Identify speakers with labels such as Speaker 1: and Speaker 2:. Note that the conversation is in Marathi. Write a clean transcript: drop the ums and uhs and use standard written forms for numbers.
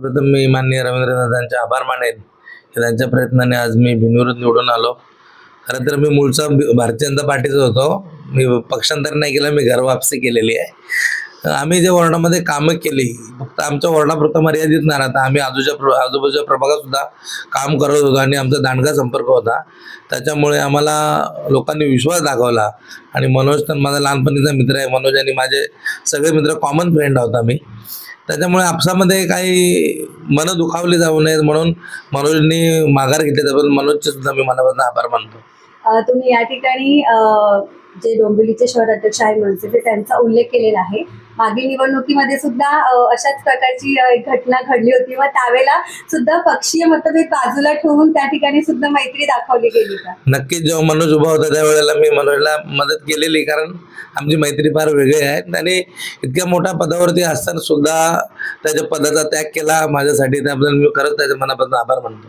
Speaker 1: सर्वप्रथम मी माननीय रवींद्रनाथांचे आभार मानेन की त्यांच्या प्रयत्नाने आज मी बिनविरोध निवडून आलो. खरं तर मी मूळचा भारतीय जनता पार्टीचा होतो. मी पक्षांतर नाही केलं, मी घर वापसी केलेली आहे. आम्ही जे वॉर्डामध्ये कामं केली, फक्त आमच्या वॉर्डापुरतं मर्यादित न राहता आम्ही आजूबाजूच्या प्रभागात सुद्धा काम करत होतो आणि आमचा दांडगा संपर्क होता. त्याच्यामुळे आम्हाला लोकांनी विश्वास दाखवला आणि मनोज तर माझा लहानपणीचा मित्र आहे. मनोज आणि माझे सगळे मित्र कॉमन फ्रेंड आहोत आम्ही. त्याच्यामुळे आपसामध्ये काही मनं दुखावली जाऊ नयेत म्हणून मनोजनी माघार घेतली. त्याबद्दल मनोजचे सुद्धा मी मनापासून आभार मानतो.
Speaker 2: तुम्ही या ठिकाणी जे डोंबिवलीचे शहर अध्यक्ष आहे मनसेचे त्यांचा उल्लेख केलेला आहे. मागील निवडणुकीमध्ये सुद्धा अशाच प्रकारची एक घटना घडली होती व त्यावेळेला सुद्धा पक्षीय मतभेद बाजूला ठेवून त्या ठिकाणी सुद्धा मैत्री दाखवली गेली का?
Speaker 1: नक्कीच जेव्हा मनोज उभा होता त्यावेळेला मी मनोजला मदत केलेली, कारण आमची मैत्री फार वेगळी आहे. त्याने इतक्या मोठ्या पदावरती असताना सुद्धा त्याच्या पदाचा त्याग केला माझ्यासाठी. त्याबद्दल मी खरंच त्याच्या मनापासून आभार मानतो.